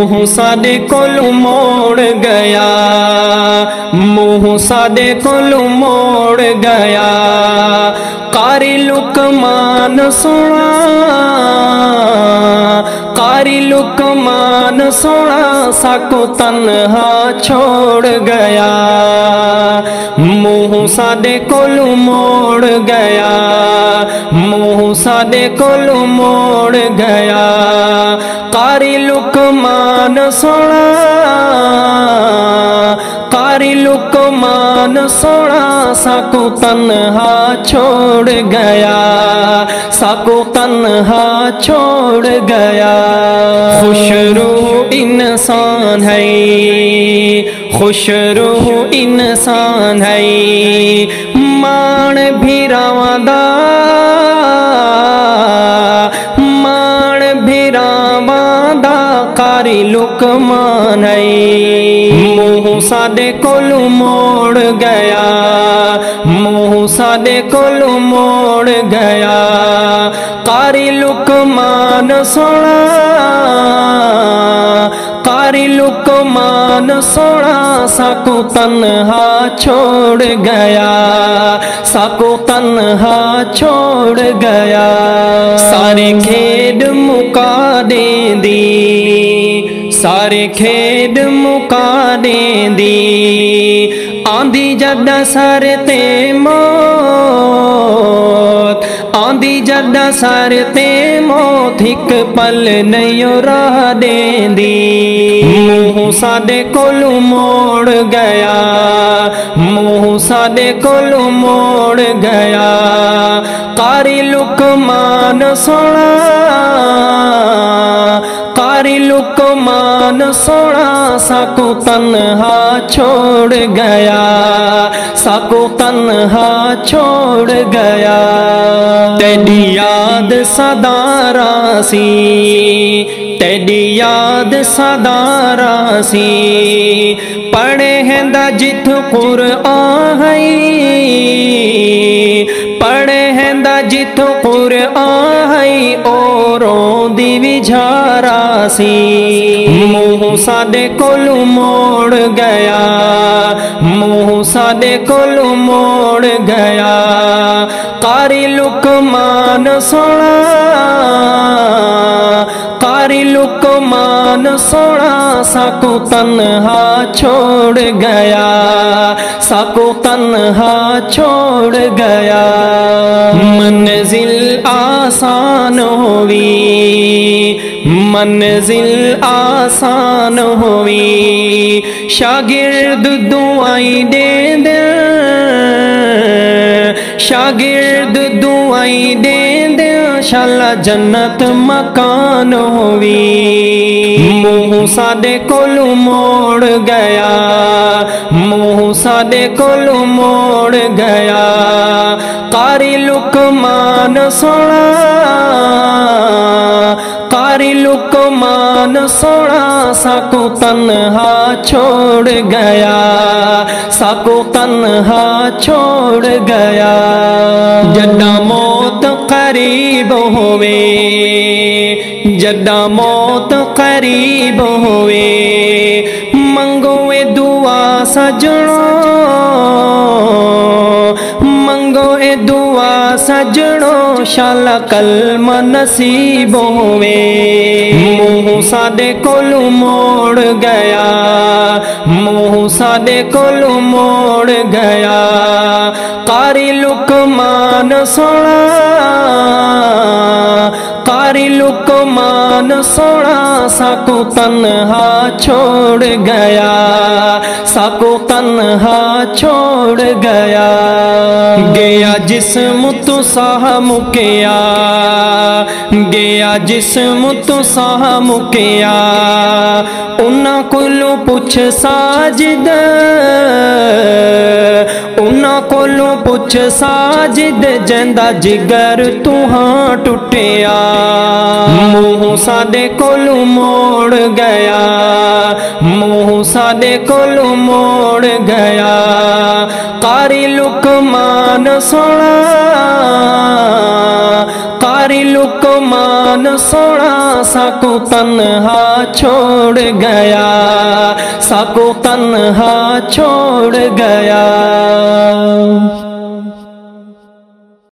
मुँह साडे कोलों मोड़ गया, मुँह साडे कोलों मोड़ गया। कारी लुकमान सोना, कारी लुकमान सोना साको तन्हा छोड़ गया। मुँह साडे कोलों मोड़ गया, मुँह साडे कोलों मोड़ गया। कारी लुकमान सोना, कारी लुकमान सोना साको तन्हा छोड़ गया, साको तन्हा छोड़ गया। खुश रूह इंसान है, खुश रूह इंसान है, मान भी रावदा, मान भी रावदा कारी लुकमान है। मुँह साडे कोलों मोड़ गया, मुँह साडे कोलों मोड़ गया। कारी लुकमान सोना, कारी लुकमान सोना साको तन्हा छोड़ गया, साको तन्हा छोड़ गया। सारे खेड मुका दे दी, सारे खेड मुका दे दी। आंधी जदा सर ते मौत, आंधी जदा सर ते मौत, एक पल नहीं राह देंदी। मुँह साडे कोलों मोड़ गया, मुँह साडे कोलों मोड़ गया। कारी लुकमान सोना, कारी लुकमान सोना साको तन्हा छोड़ गया, साको तन्हा छोड़ गया। तेरी याद सदा रासी, तेरी याद सदा रासी। पढ़े हैं दा जिथ कुरआन है, पढ़े हैं दा जिथ कुरआन है, औरों दी विझारासी। मुँह साडे कोलों मोड़ गया, मुँह साडे कोलों मोड़ गया। कारी लुकमान सोना, कारी लुकमान सोना साको तन्हा छोड़ गया, साको तन्हा छोड़ गया। मंजिल आसान होवी, मंजिल आसान होवी। शागिर्द दुआई दे दे, शागिर्द दुआई दे दे, शाला जन्नत मकान होवी। मुँह साडे कोलों मोड़ गया, मुँह साडे कोलों मोड़ गया। कारी लुकमान सोना, कारी लुकमान सोना साको तन्हा छोड़ गया, साको तन्हा छोड़ गया। जदा मौत करीब होवे, जदा मौत करीब होवे, मंगो ए दुआ सजणो, मंगो ए दुआ सजणो, शाला कलम नसीब होवे। मुँह साडे कोलों मोड़ गया, मुँह साडे कोलों मोड़ गया। कारी लुकमान सोना, कारी लुकमान सोना साको तन्हा छोड़ गया, साको तन्हा छोड़ गया। गया जिस्म तो साह मुकिया, गया जिस्म तो साह मुकिया। उन्हां कोलों पुछ साजिद, उन्हां कोलों पुछ साजिद, जंदा जिगर तुहां टुटिया। मुँह साडे कोलों मोड़ गया, मुँह साडे कोलों मोड़ गया। कारी लुकमान सोना, कारी लुक لقمان سونا ساکو تنہا چھوڑ گیا، ساکو تنہا چھوڑ گیا۔